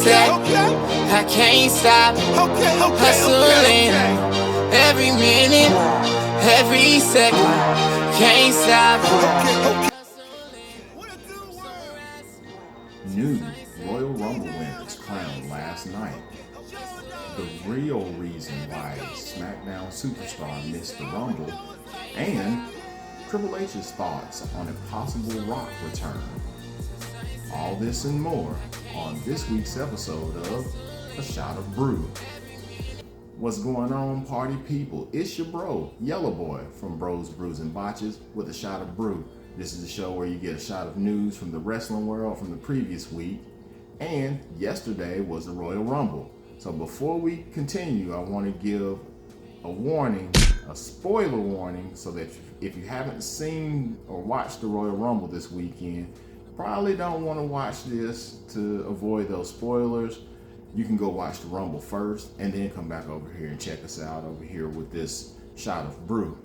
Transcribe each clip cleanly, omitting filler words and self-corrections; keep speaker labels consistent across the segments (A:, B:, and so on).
A: set. I can't stop hustling every minute, every second. Can't stop.
B: New Royal Rumble winners crowned last night. The real reason why SmackDown Superstar missed the Rumble, and Triple H's thoughts on a possible Rock return. All this and more on this week's episode of A Shot of Brew. What's going on, party people? It's your bro, Yellaboi from Bros, Brews, and Botches with A Shot of Brew. This is a show where you get a shot of news from the wrestling world from the previous week, and yesterday was the Royal Rumble. So before we continue, I want to give a warning, a spoiler warning, so that if you haven't seen or watched the Royal Rumble this weekend, probably don't want to watch this to avoid those spoilers. You can go watch the Rumble first and then come back over here and check us out over here with this shot of brew.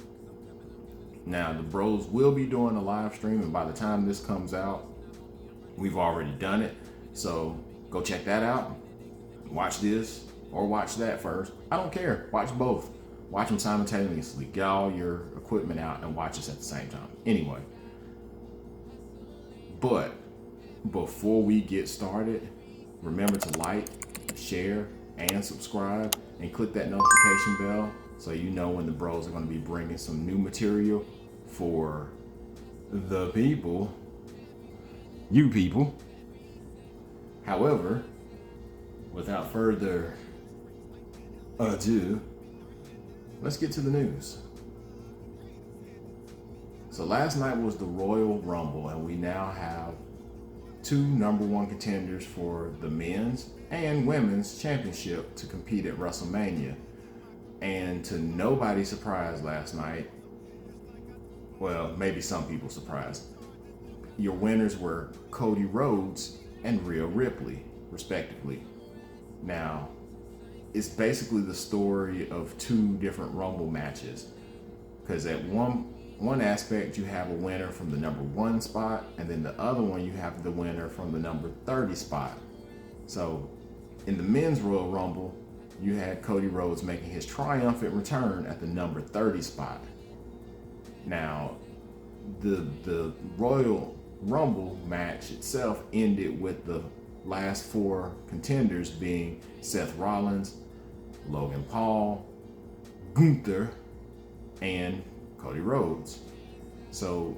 B: Now, the bros will be doing a live stream, and by the time this comes out, we've already done it. So go check that out. Watch this or watch that first. I don't care. Watch both. Watch them simultaneously. Get all your equipment out and watch us at the same time. Anyway, but before we get started, remember to like, share, and subscribe, and click that notification bell so you know when the bros are going to be bringing some new material for the people, you people. However, without further ado, let's get to the news. So last night was the Royal Rumble, and we now have two number one contenders for the men's and women's championship to compete at Wrestlemania. And to nobody's surprise last night, well, maybe some people surprised, your winners were Cody Rhodes and Rhea Ripley, respectively. Now, it's basically the story of two different Rumble matches, because at one aspect you have a winner from the number 1 spot, and then the other one you have the winner from the number 30 spot. So in the men's Royal Rumble, you had Cody Rhodes making his triumphant return at the number 30 spot. Now, the Royal Rumble match itself ended with the last 4 contenders being Seth Rollins, Logan Paul, Gunther, and Cody Rhodes. So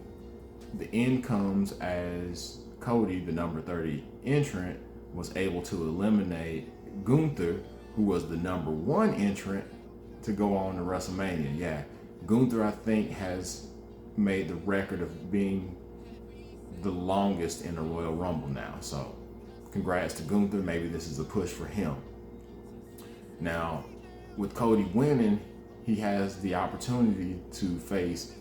B: the end comes as Cody, the number 30 entrant, was able to eliminate Gunther, who was the number 1 entrant, to go on to WrestleMania. Yeah, Gunther, I think, has made the record of being the longest in a Royal Rumble now. So congrats to Gunther. Maybe this is a push for him. Now, with Cody winning, he has the opportunity to face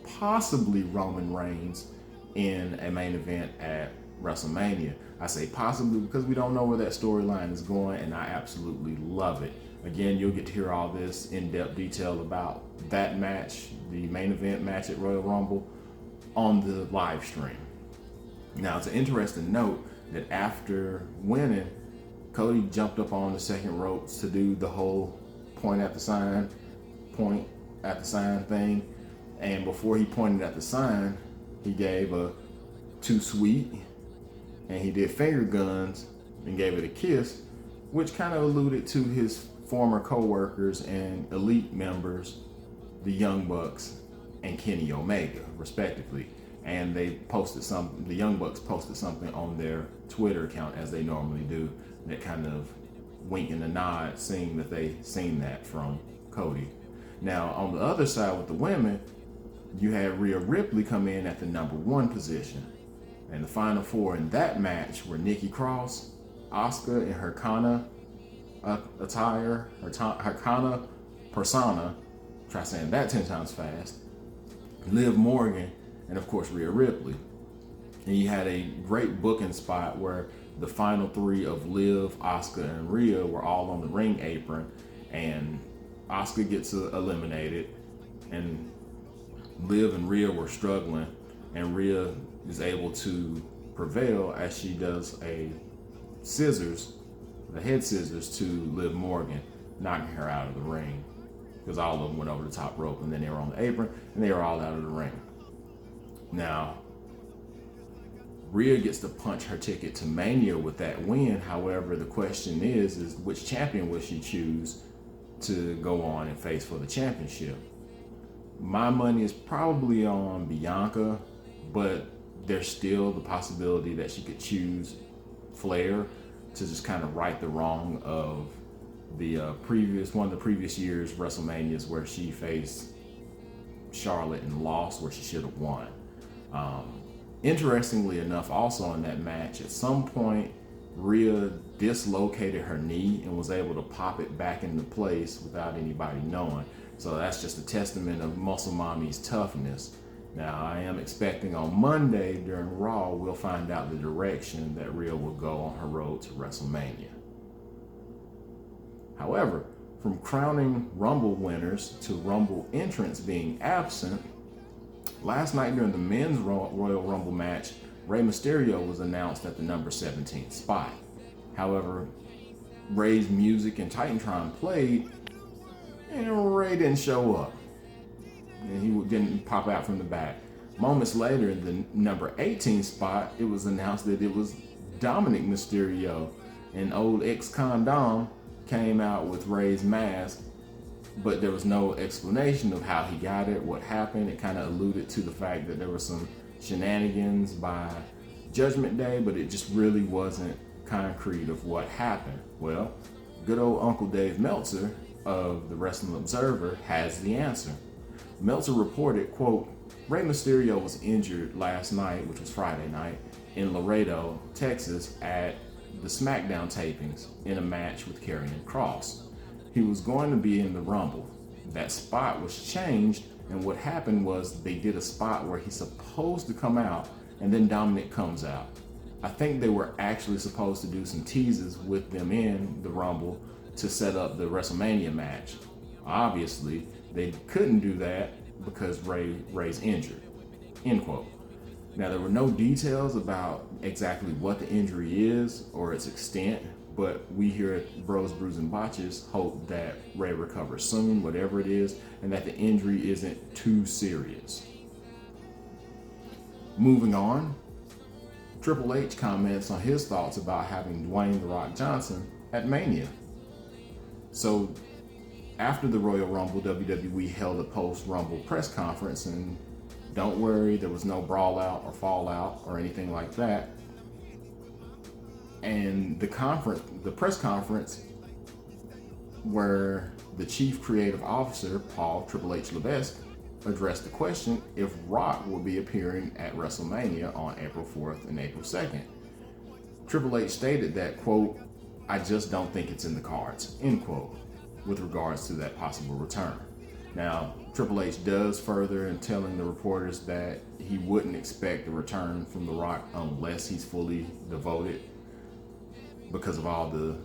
B: possibly Roman Reigns in a main event at WrestleMania. I say possibly because we don't know where that storyline is going, and I absolutely love it. Again, you'll get to hear all this in-depth detail about that match, the main event match at Royal Rumble, on the live stream. Now, it's an interesting note that after winning, Cody jumped up on the second ropes to do the whole point at the sign thing. And before he pointed at the sign, he gave a "too sweet," and he did finger guns and gave it a kiss, which kind of alluded to his former co-workers and elite members, the Young Bucks and Kenny Omega, respectively. And the Young Bucks posted something on their Twitter account, as they normally do, that kind of wink and a nod, seeing that they seen that from Cody. Now, on the other side with the women, you had Rhea Ripley come in at the number 1 position. And the final 4 in that match were Nikki Cross, Asuka in her Kana attire, her Kana persona, try saying that 10 times fast, Liv Morgan, and of course Rhea Ripley. And you had a great booking spot where the final 3 of Liv, Asuka, and Rhea were all on the ring apron, and Asuka gets eliminated, and Liv and Rhea were struggling, and Rhea is able to prevail as she does a scissors the head scissors to Liv Morgan, knocking her out of the ring. Because all of them went over the top rope, and then they were on the apron, and they were all out of the ring. Now, Rhea gets to punch her ticket to Mania with that win. However, the question is which champion will she choose to go on and face for the championship? My money is probably on Bianca, but there's still the possibility that she could choose Flair to just kind of right the wrong of the one of the previous years WrestleManias where she faced Charlotte and lost where she should have won. Interestingly enough, also in that match, at some point, Rhea dislocated her knee and was able to pop it back into place without anybody knowing. So that's just a testament of Muscle Mommy's toughness. Now, I am expecting on Monday during Raw, we'll find out the direction that Rhea will go on her road to WrestleMania. However, from crowning Rumble winners to Rumble entrants being absent, last night during the men's Royal Rumble match, Rey Mysterio was announced at the number 17 spot. However, Rey's music and Titantron played, and Rey didn't show up. And he didn't pop out from the back. Moments later, in the number 18 spot, it was announced that it was Dominic Mysterio, an old ex-con Dom, came out with Rey's mask, but there was no explanation of how he got it, what happened. It kind of alluded to the fact that there were some shenanigans by Judgment Day, but it just really wasn't concrete of what happened. Well, good old Uncle Dave Meltzer of the Wrestling Observer has the answer. Meltzer reported, quote, Rey Mysterio was injured last night, which was Friday night, in Laredo, Texas, at the SmackDown tapings in a match with Karrion Kross. He was going to be in the Rumble. That spot was changed, and what happened was they did a spot where he's supposed to come out, and then Dominic comes out. I think they were actually supposed to do some teases with them in the Rumble to set up the WrestleMania match. Obviously, they couldn't do that because Rey's injured, end quote. Now, there were no details about exactly what the injury is or its extent, but we here at Bros, Brews, and Botches hope that Rey recovers soon, whatever it is, and that the injury isn't too serious. Moving on, Triple H comments on his thoughts about having Dwayne "The Rock" Johnson at Mania. So, after the Royal Rumble, WWE held a post-Rumble press conference, and don't worry, there was no brawl out or fallout or anything like that. And the press conference, where the chief creative officer, Paul Triple H Levesque, addressed the question if Rock will be appearing at WrestleMania on April 4th and April 2nd. Triple H stated that, quote, I just don't think it's in the cards, end quote, with regards to that possible return. Now, Triple H does further in telling the reporters that he wouldn't expect a return from The Rock unless he's fully devoted because of all the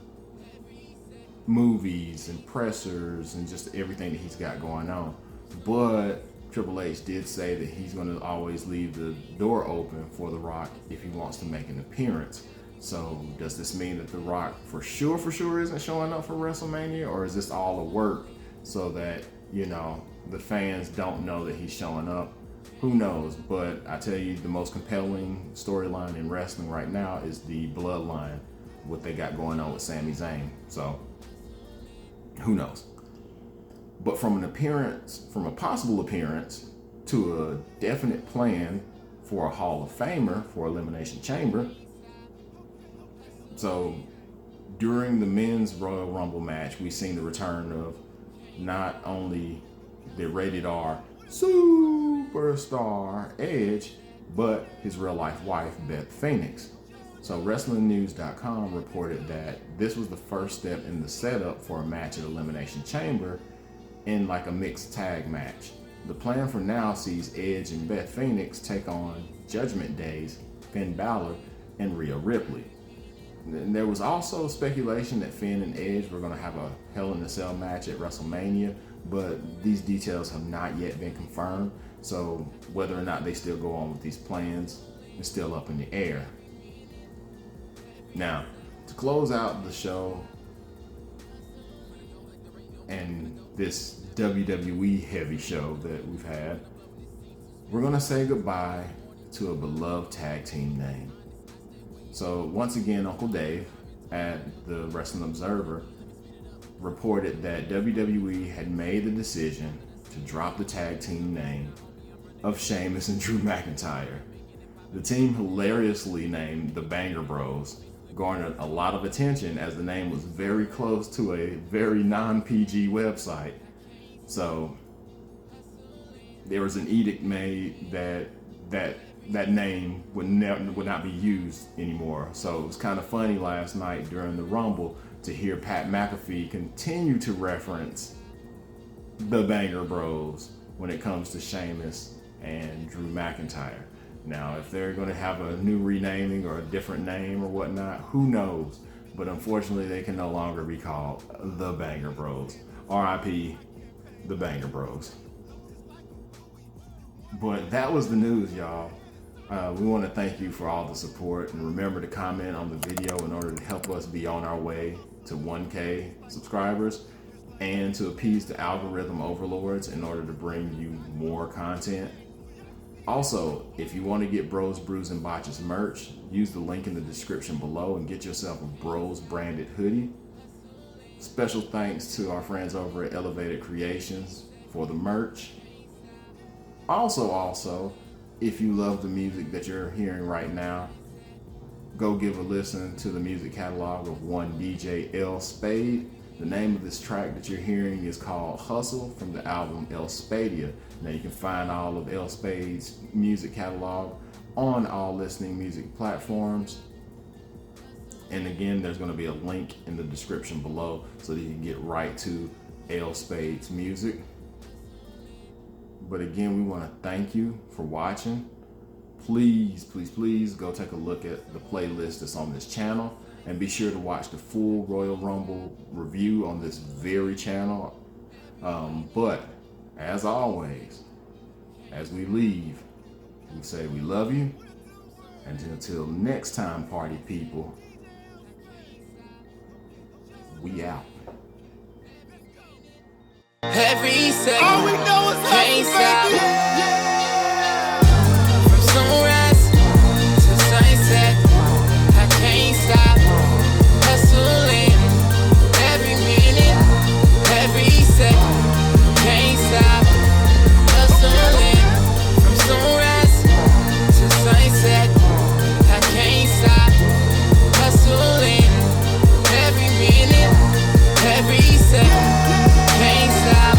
B: movies and pressers and just everything that he's got going on. But Triple H did say that he's going to always leave the door open for The Rock if he wants to make an appearance. So does this mean that The Rock for sure isn't showing up for WrestleMania, or is this all a work so that, you know, the fans don't know that he's showing up? Who knows? But I tell you, the most compelling storyline in wrestling right now is the bloodline, what they got going on with Sami Zayn. So who knows? But from a possible appearance to a definite plan for a Hall of Famer for Elimination Chamber. So during the men's Royal Rumble match, we seen the return of not only the rated R superstar Edge, but his real life wife, Beth Phoenix. So WrestlingNews.com reported that this was the first step in the setup for a match at Elimination Chamber in like a mixed tag match. The plan for now sees Edge and Beth Phoenix take on Judgment Day's Finn Balor and Rhea Ripley. And there was also speculation that Finn and Edge were going to have a Hell in a Cell match at WrestleMania, but these details have not yet been confirmed. So whether or not they still go on with these plans is still up in the air. Now, to close out the show and this WWE heavy show that we've had, we're gonna say goodbye to a beloved tag team name. So once again, Uncle Dave at the Wrestling Observer reported that WWE had made the decision to drop the tag team name of Sheamus and Drew McIntyre. The team, hilariously named the Banger Bros, garnered a lot of attention as the name was very close to a very non-PG website. So there was an edict made that name would not be used anymore. So it was kind of funny last night during the Rumble to hear Pat McAfee continue to reference the Banger Bros when it comes to Sheamus and Drew McIntyre. Now, if they're going to have a new renaming or a different name or whatnot, who knows? But unfortunately, they can no longer be called the Banger Bros. R.I.P. the Banger Bros. But that was the news, y'all. We want to thank you for all the support, and remember to comment on the video in order to help us be on our way to 1K subscribers and to appease the algorithm overlords in order to bring you more content. Also, if you want to get Bros, Brews, and Botches merch, use the link in the description below and get yourself a Bros branded hoodie. Special thanks to our friends over at Elevated Creations for the merch. Also, if you love the music that you're hearing right now, go give a listen to the music catalog of one DJ L-Spade. The name of this track that you're hearing is called Hustle from the album L-Spadia. Now you can find all of L-Spade's music catalog on all listening music platforms. And again, there's going to be a link in the description below so that you can get right to L-Spade's music. But again, we want to thank you for watching. Please go take a look at the playlist that's on this channel. And be sure to watch the full Royal Rumble review on this very channel. But as always, as we leave, we say we love you. And until next time, party people, we out.
A: Every second, all we know is can't stop. From sunrise to sunset, I can't stop. Hustling every minute, every second, can't stop. Hustling from sunrise to sunset, I can't stop. Hustling every minute, every second, can't stop.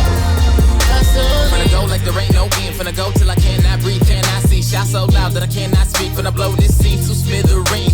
A: Hustling. Finna go like there ain't no end. Finna go till I cannot breathe, cannot see. Shout so loud that I cannot speak. Finna blow this scene to smithereens.